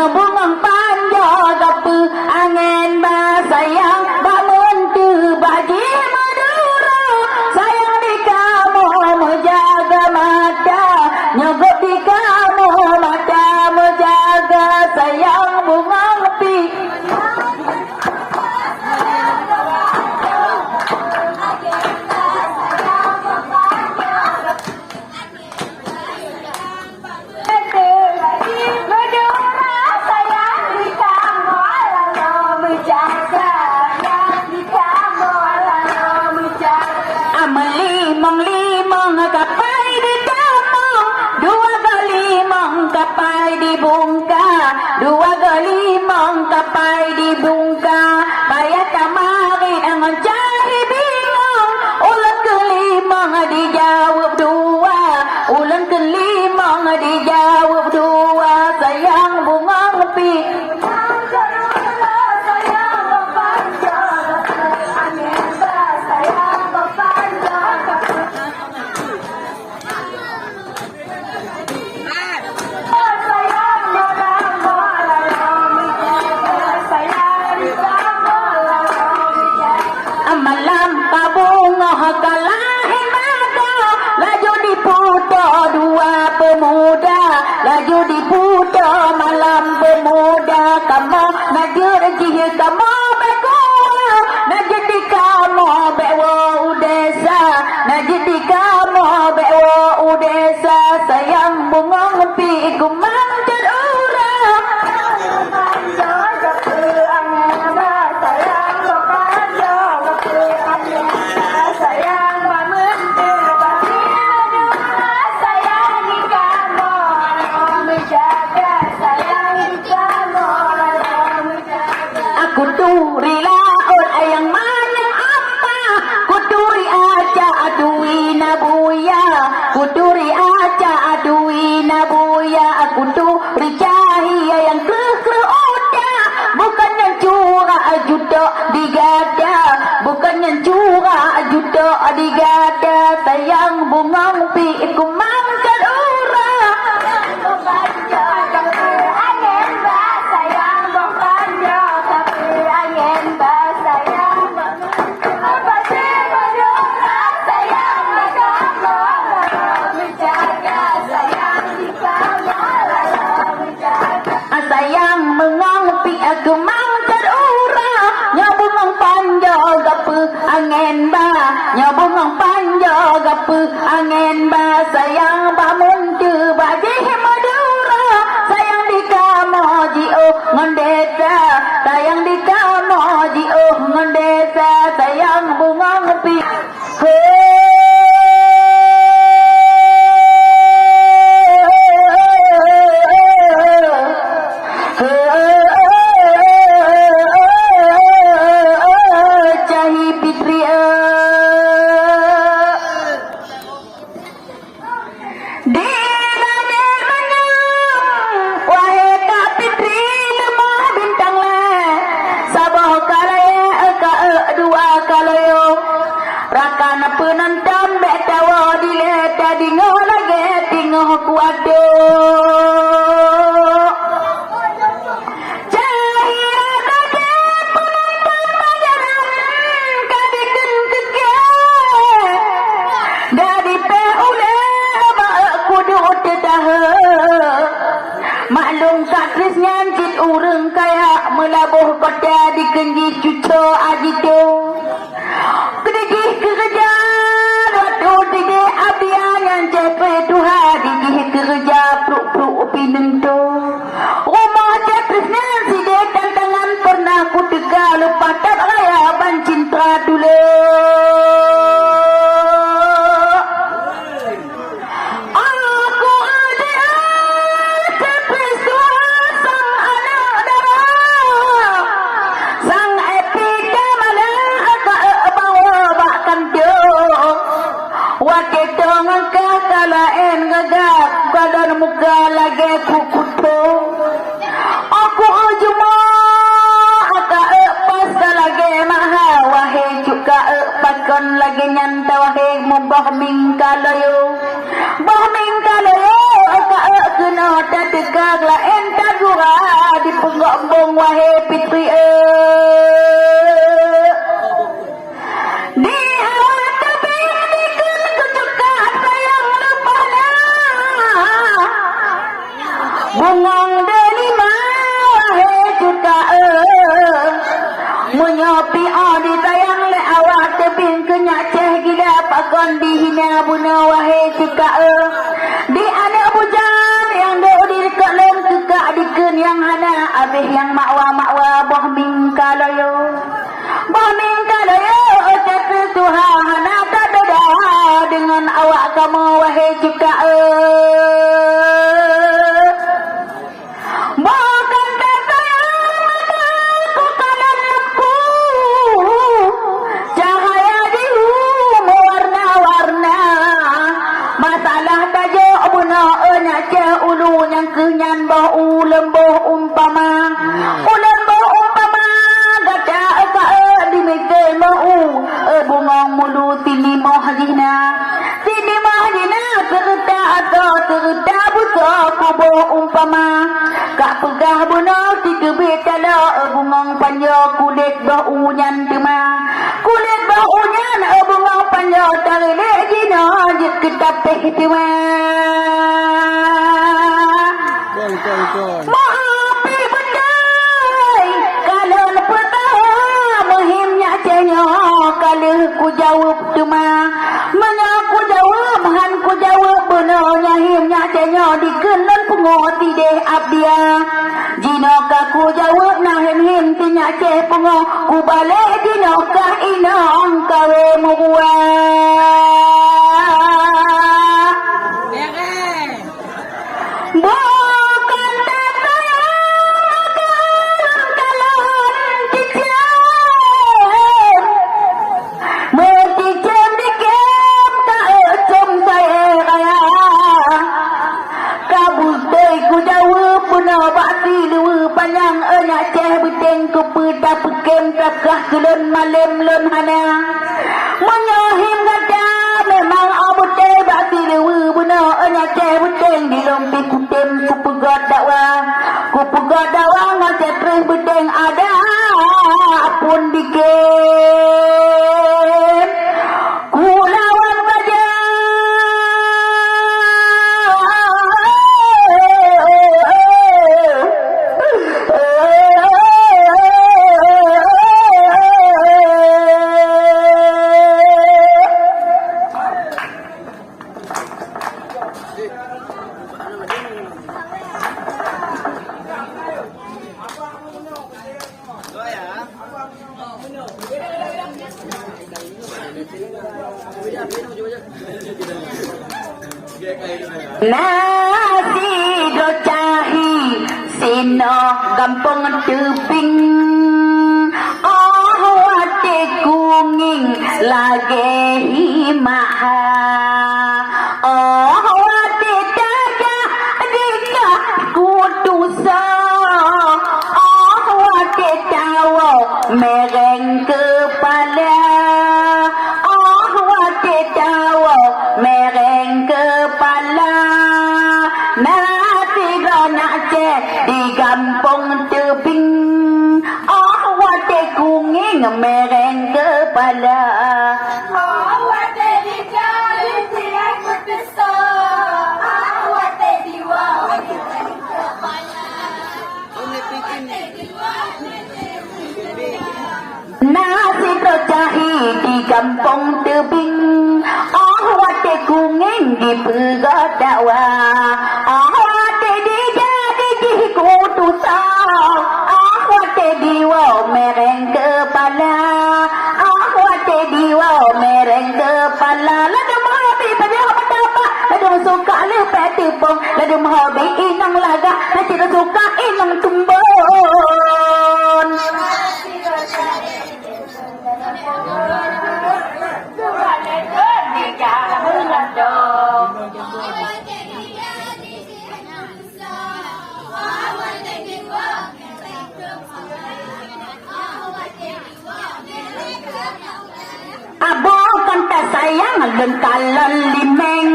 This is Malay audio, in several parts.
nyobong panjo gapu angin ba sayang bangun tu bagi Madura sayang di kamu menjaga mata nyogok di kamu mata menjaga sayang bunga api limang kapai di tamong dua galimang kapai di bungka dua galimang kapai di bungka bayat kamari ang cari bingung ulang kelimang dijawab dua ulang kelimang dijawab dua sayang bunga api malam kabunga kalahin mata laju diputo dua pemuda laju diputo malam pemuda kamu najur jih kamu bekua najdi kamu bewa udesa najdi kamu bewa udesa sayang bunga api kumang terura kuturi laut ayang manang apa kuturi aja adui nabuya kuturi aja adui nabuya kuturi cahaya yang kekeh udah bukan yang curah judo digada bukan yang curah judo digada sayang bunga api kumang terura sayang mengopi aku mau terura nyobong panjo gapu angin ba nyobong panjo gapu angin ba sayang bangun tu bagi Madura sayang di kamu jio ngondesa sayang di kamu jio ngondesa sayang bunga api rakana penonton betawa dileta dingo lagi dingo kuado cahaya kade penonton majaran kadiken keke dari peule kudu tedah maklum sakris nyancit ureng kaya melabuh kota di kenji cuco agito kedegi kerja waktu dige abian yang cepe Tuhan dige kerja pruk-pruk pinento rumah cepres nansi de tantangan pernah ku tega lupa tak raya ban cinta dulu aku ada cepres Tuhan sang anak darah sang epika mana wakil tangan kakalain ngagap badan muka lagi kukuto aku ajuma aka pas lagi maha wahai juga pakon lagi nyanta wahai mubah mingkalayo bah mingkalayo aka kena tategag lain tagurat Bungang delima wahai juga menyopi di sayang le awak tebing kenyak ceh gila pakon dihina bunuh wahai juga di anak bujang yang di dekat lem kekak diken yang hana abih yang makwa boh mingkalayo tapi Tuhan tak beda dengan awak kamu wahai juga bukan tersayang kanan lempu cahaya diu mewarna-warna masalah tajo bunuh enak je ulu yang kenyan boh lemboh umpama ulan boh umpama gada eka di mekel mau bungong mulu tini mohjina terda atau terda buta kubo umpama kak pegah bunuh tiga betala bungong panjo kulit baunya tema kulit baunya bungong panjo tarik jina jit ketapeh tema maapi bedai kalau lepetah muhimnya cenyo kalau ku jawab tema menyaku jawab han ku jawab benarnya himnya cenyo dikenan pengoti deh abdia jino ku jawab nah him tinya ceh pengo ku balik jino kah inong kawe muwa bukan tersayang kalon cicem mercicem dikem tak ecem saya kaya kabul teh ku jawab benar bakti lewe panjang enak ceh beteng ku pedah pekem takah kelon malam lon hana menyahim gada memang abu teh bakti lewe benar enak ceh beteng di lompi kutem ku pegat dakwa ngajak terus beteng ada pun dikem ku lawan saja nasi docahi sino gampang tebing wate kunging lage himaha wate daga dika kutusa wate tawo mereng kepala wate tawo mereng kepala nanti nak cek di kampung tebing wate kunging mereng kepala wate di kali tiang berbesar wate diwa mereng kepala nasi tercahi di kampung tebing wate kunging di pegat dakwa wate dijadi di kutusa wate diwa mereng kepala wate diwa mereng kepala lada mahabi pada apa lada suka lepas tepung lada mahabi inang laga lada suka inang tumbon Abokan tak sayang lengkalan limeng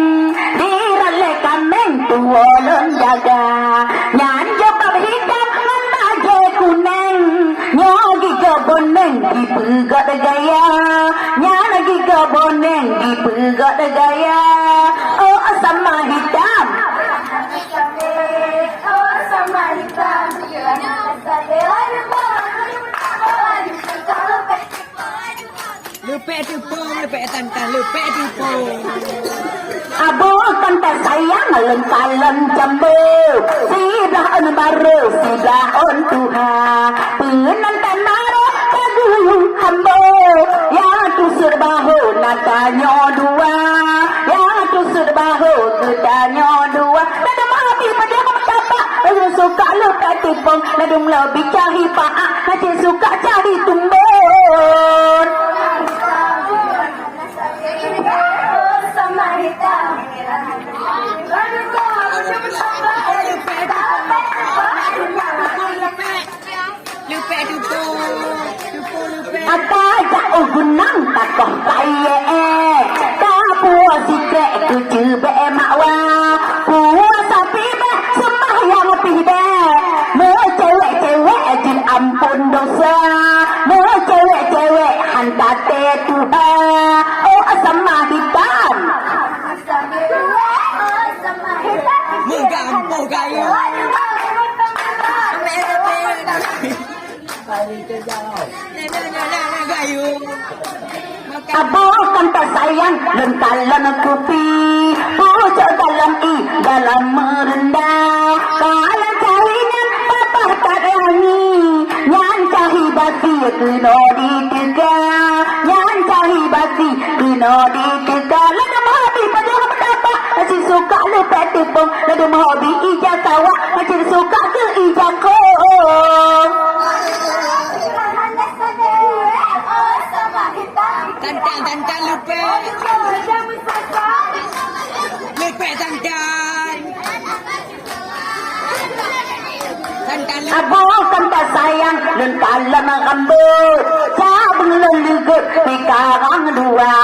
dirale kameng tuolon jaga nyan jobab hitam manage kuneng nyogi gaboneng di pegat gaya nyan lagi gaboneng di pegat gaya sama hitam Abo kanta sayang lengkalan jambu Sidah on baru sidah on tuha Penantan maro kagulung hambo Ya tusur bahu natanya dua Ya tusur bahu natanya dua Nada mahabi pada mengapa Nada suka luka tipong Nada lebih cari paak Nada suka cari tumbon Ataja ugunang takoh kaya Kapua sikre kucu be makwa Pua sapi be sembahyang pide Mo cewek-cewek jin ampun dosa Mo cewek-cewek hantate Tuhan Oh sama hitam Menggampu kayu. Abo kanta sayang lengkalan kopi Pucuk dalam dalam merendah Kalau carinya papa tak rangi Nyan cahi basi kena ditegak Nyan cahi basi kena ditegak Lada mahabi pada mendapat Masih suka lupa tepung Lada mahabi ijak kawak Masih suka ke ijak kong Tantan lupa. Lupa tantan. Abo kanta sayang dan kalam rambut Sabung lelugut sekarang dua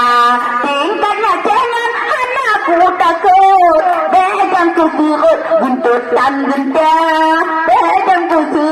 Tingkatnya jangan anakku takut Bedang ku surut buntutan genta Bedang ku surut